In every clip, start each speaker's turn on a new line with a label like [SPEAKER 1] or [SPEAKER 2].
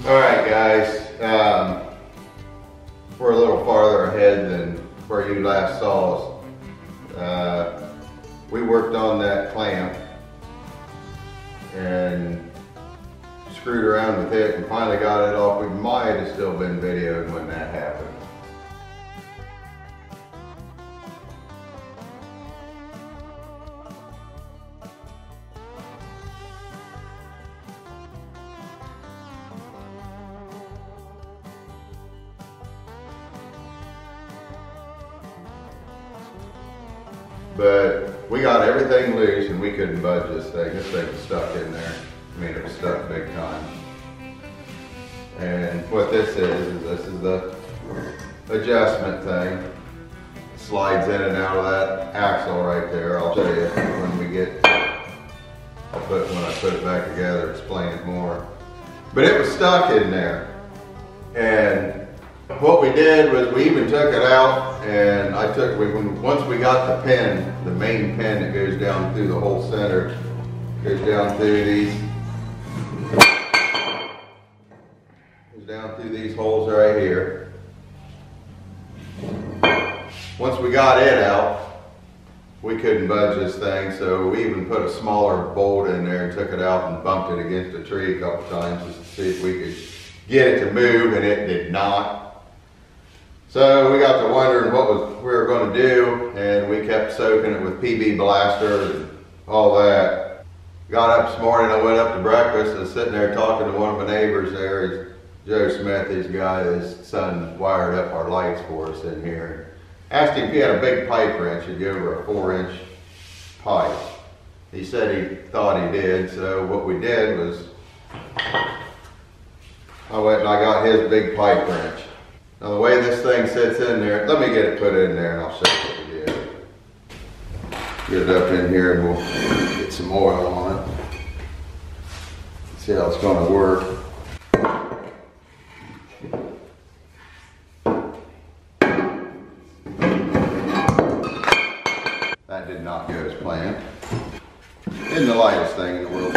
[SPEAKER 1] Alright guys, we're a little farther ahead than where you last saw us. We worked on that clamp and screwed around with it and finally got it off. We might have still been videoed when that happened. But we got everything loose and we couldn't budge this thing. This thing was stuck in there. I mean, it was stuck big time. And what this is the adjustment thing. It slides in and out of that axle right there. I'll show you when we get, when I put it back together, explain it more. But it was stuck in there. And what we did was we even took it out, and once we got the pin, the main pin that goes down through the whole center, goes down through these holes right here. Once we got it out, we couldn't budge this thing, so we even put a smaller bolt in there and took it out and bumped it against a tree a couple times just to see if we could get it to move, and it did not. So we got to wondering what we were going to do, and we kept soaking it with PB Blaster and all that. Got up this morning, I went up to breakfast, and was sitting there talking to one of my neighbors there. He's Joe Smith, he's the guy, his son wired up our lights for us in here. Asked him if he had a big pipe wrench, he'd go over a 4-inch pipe. He said he thought he did, so what we did was I went and I got his big pipe wrench. Now the way this thing sits in there, let me get it put in there and I'll show you what we did. Get it up in here and we'll get some oil on it. See how it's going to work. That did not go as planned. Isn't the lightest thing in the world.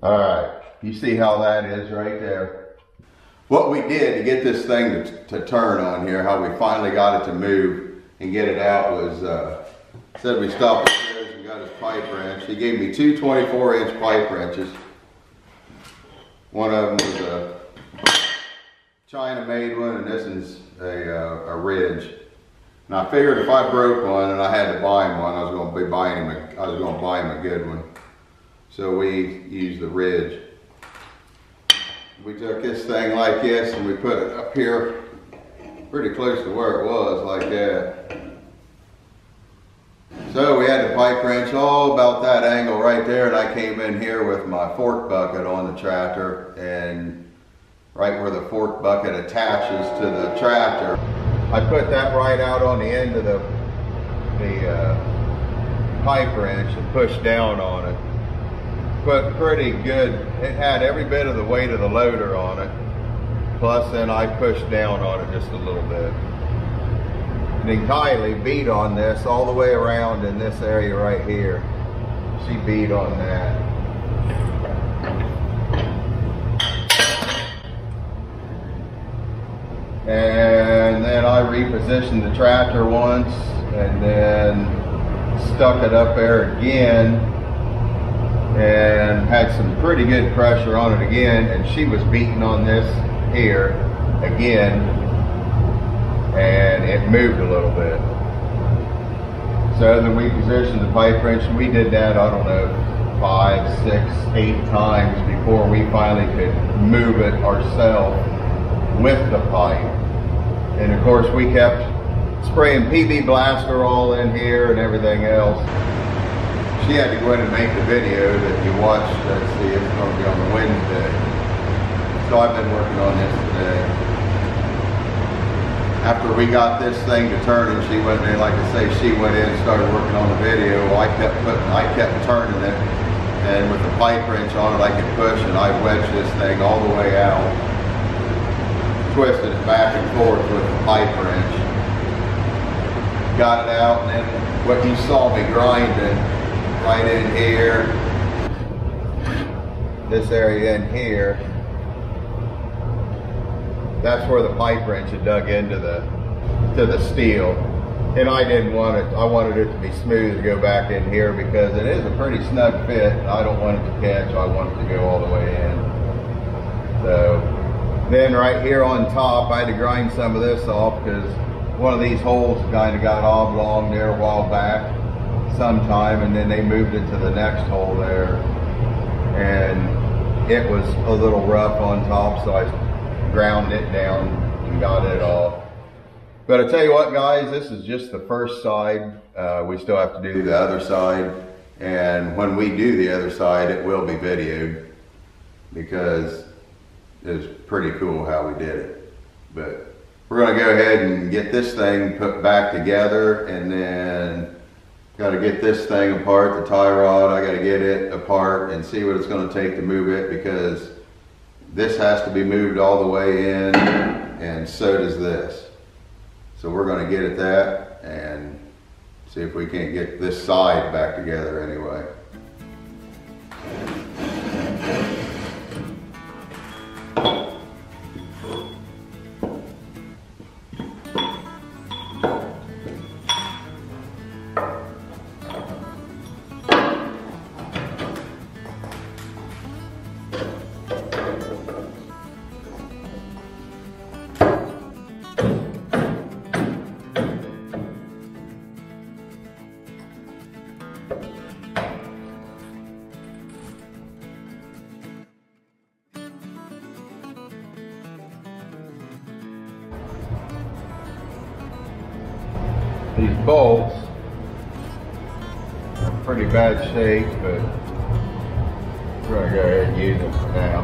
[SPEAKER 1] All right, you see how that is right there. What we did to get this thing to turn on here, how we finally got it to move and get it out was, said we stopped upstairs and got his pipe wrench. He gave me two 24-inch pipe wrenches. One of them was a China-made one, and this is a Ridge. And I figured if I broke one and I had to buy him one, I was going to buy him a good one. So we used the Ridge. We took this thing like this and we put it up here pretty close to where it was, like that. So we had the pipe wrench all about that angle right there, and I came in here with my fork bucket on the tractor, and right where the fork bucket attaches to the tractor, I put that right out on the end of the pipe wrench and pushed down on it. Put pretty good, it had every bit of the weight of the loader on it, plus then I pushed down on it just a little bit. And he tightly beat on this all the way around in this area right here. She beat on that. And then I repositioned the tractor once and then stuck it up there again and had some pretty good pressure on it again, and she was beating on this here again, and it moved a little bit. So then we positioned the pipe wrench, and we did that, I don't know, 5, 6, 8 times before we finally could move it ourselves with the pipe. And of course we kept spraying PB Blaster all in here and everything else. She had to go in and make the video that you watched. Let's see, it's going to be on the Wednesday. So I've been working on this today. After we got this thing to turning, she went in, like I say, she went in and started working on the video. I kept turning it, and with the pipe wrench on it, I could push, and I wedged this thing all the way out, twisted it back and forth with the pipe wrench. Got it out, and then what you saw me grinding right in here, this area in here, that's where the pipe wrench had dug into the steel. And I didn't want it, I wanted it to be smooth to go back in here because it is a pretty snug fit. I don't want it to catch, I want it to go all the way in. So then right here on top, I had to grind some of this off because one of these holes kind of got oblong there a while back sometime, and then they moved it to the next hole there, and it was a little rough on top, so I ground it down and got it off. But I tell you what, guys, this is just the first side. We still have to do the other side, and when we do the other side, it will be videoed because it's pretty cool how we did it. But we're going to go ahead and get this thing put back together, and then got to get this thing apart, the tie rod. I got to get it apart and see what it's going to take to move it, because this has to be moved all the way in, and so does this. So we're going to get at that and see if we can't get this side back together anyway. These bolts are in pretty bad shape, but we're going to go ahead and use them for now,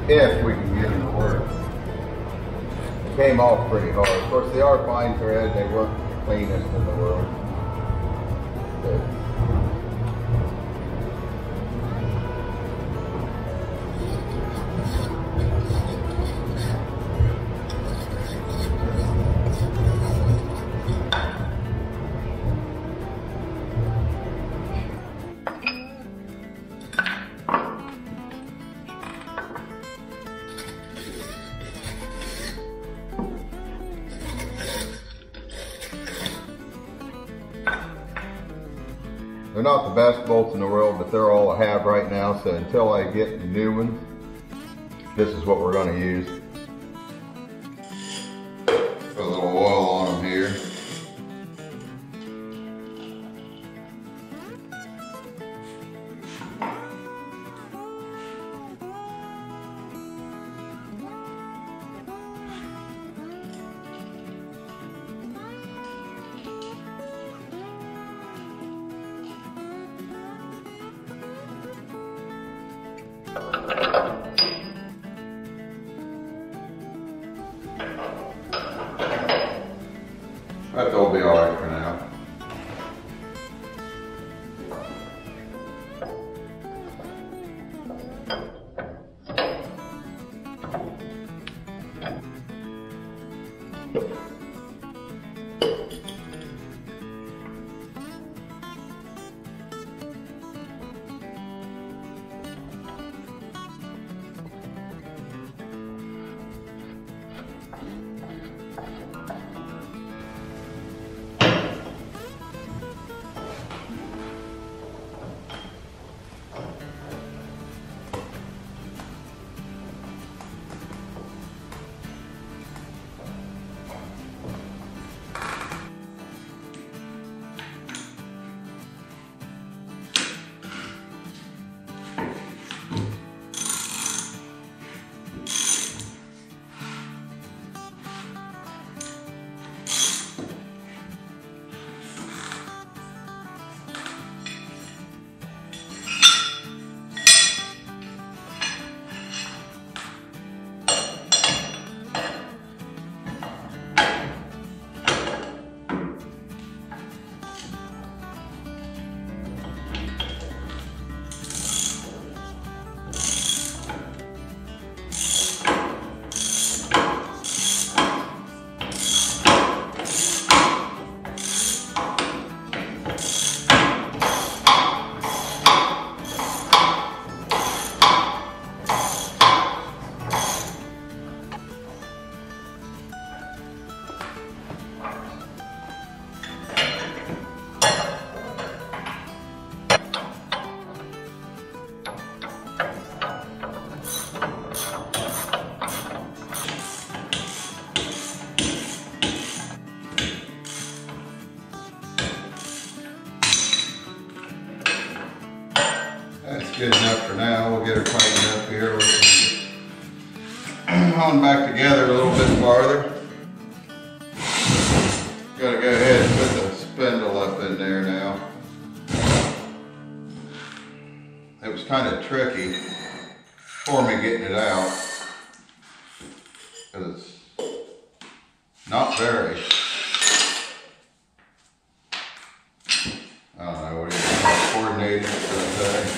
[SPEAKER 1] if we can get them to work. They came off pretty hard. Of course, they are fine thread. They weren't the cleanest in the world. But they're not the best bolts in the world, but they're all I have right now, so until I get new ones, this is what we're going to use. Put a little oil on them here. good enough for now. We'll get her tightened up here. On back together a little bit farther. Gotta go ahead and put the spindle up in there now. It was kind of tricky for me getting it out, because it's not very, I don't know, what do you think, coordinated, should I say?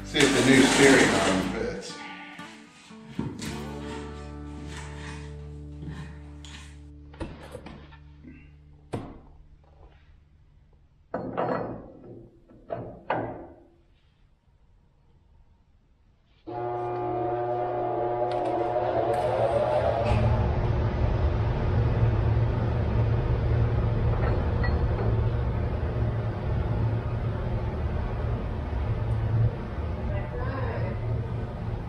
[SPEAKER 1] See if the new steering arm fits.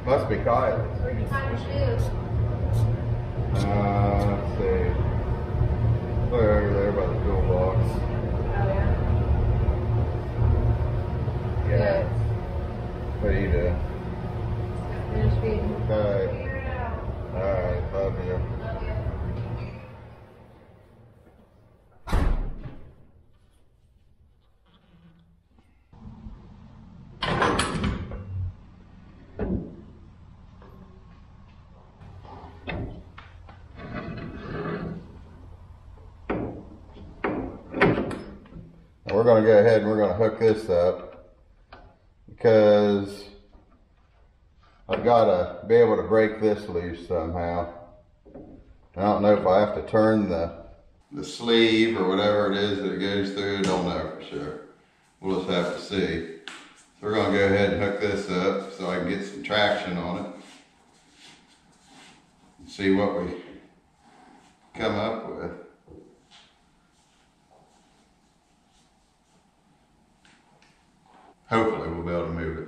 [SPEAKER 1] Must be Kyle.
[SPEAKER 2] Where'd you find your shoes?
[SPEAKER 1] Let's see. They're over there by the toolbox.
[SPEAKER 2] Oh, yeah?
[SPEAKER 1] Yeah. What are you doing?
[SPEAKER 2] Finish feeding.
[SPEAKER 1] Okay. Alright, love you.
[SPEAKER 2] Love you.
[SPEAKER 1] We're going to go ahead and we're going to hook this up, because I've got to be able to break this loose somehow. I don't know if I have to turn the sleeve or whatever it is that it goes through. I don't know for sure. We'll just have to see. So we're going to go ahead and hook this up so I can get some traction on it and see what we come up with. Hopefully we'll be able to move it.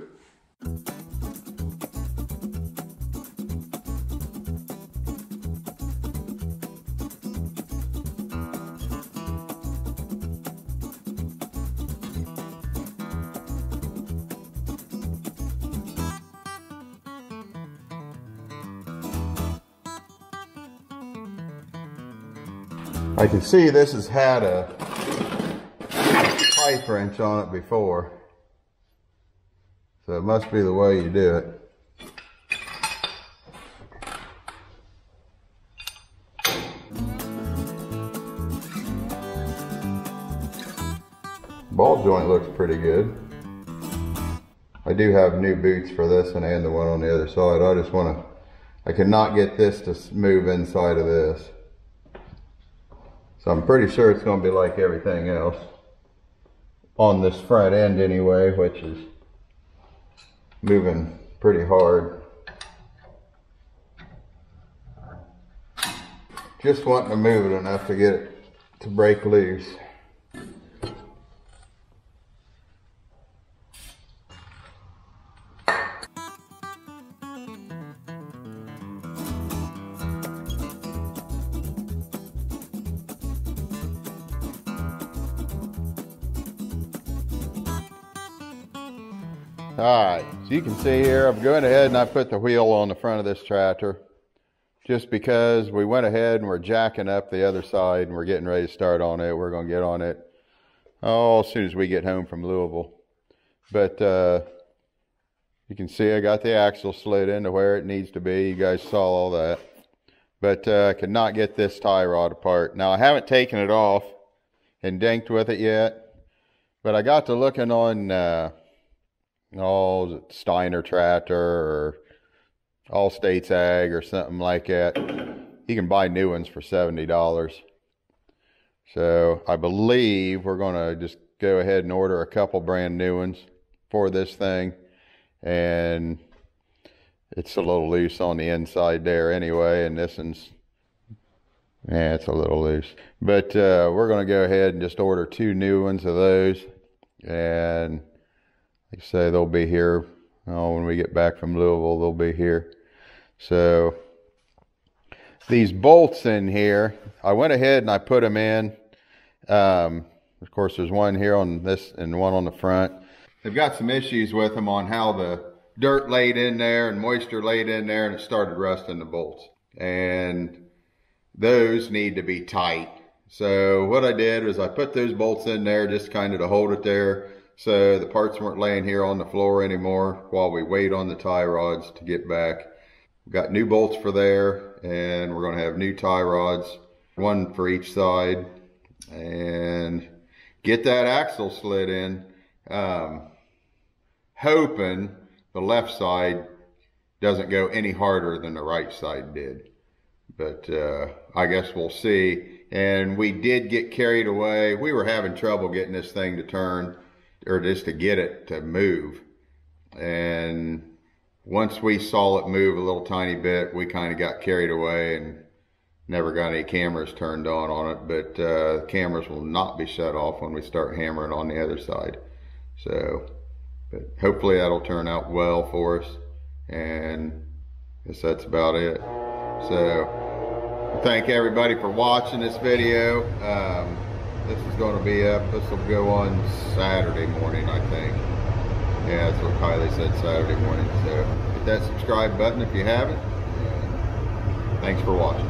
[SPEAKER 1] I can see this has had a pipe wrench on it before. So it must be the way you do it. Ball joint looks pretty good. I do have new boots for this one and the one on the other side. I cannot get this to move inside of this. So I'm pretty sure it's going to be like everything else on this front end anyway, which is moving pretty hard. Just wanting to move it enough to get it to break loose. Alright, so you can see here, I'm going ahead and I put the wheel on the front of this tractor just because we went ahead and we're jacking up the other side and we're getting ready to start on it. We're going to get on it as soon as we get home from Louisville. But you can see I got the axle slid into where it needs to be. You guys saw all that. But I could not get this tie rod apart. Now I haven't taken it off and dinked with it yet, but I got to looking on Steiner Tractor or Allstate's Ag or something like that. You can buy new ones for $70. So I believe we're going to just go ahead and order a couple brand new ones for this thing. And it's a little loose on the inside there anyway, and this one's, yeah, it's a little loose. But we're going to go ahead and just order 2 new ones of those. And like I say, they'll be here when we get back from Louisville. They'll be here. So these bolts in here, I went ahead and I put them in. Of course, there's one here on this and one on the front. They've got some issues with them on how the dirt laid in there and moisture laid in there, and it started rusting the bolts. And those need to be tight. So what I did was I put those bolts in there just kind of to hold it there, so the parts weren't laying here on the floor anymore while we wait on the tie rods to get back. We've got new bolts for there, and we're going to have new tie rods, one for each side, and get that axle slid in. Hoping the left side doesn't go any harder than the right side did. But I guess we'll see. And we did get carried away. We were having trouble getting this thing to turn, or just to get it to move. And once we saw it move a little tiny bit, we kind of got carried away and never got any cameras turned on it. But the cameras will not be shut off when we start hammering on the other side. So, but hopefully that'll turn out well for us. And I guess that's about it. So, thank everybody for watching this video. This is going to be up. This will go on Saturday morning, I think. Yeah, that's what Kylie said, Saturday morning. So hit that subscribe button if you haven't. Thanks for watching.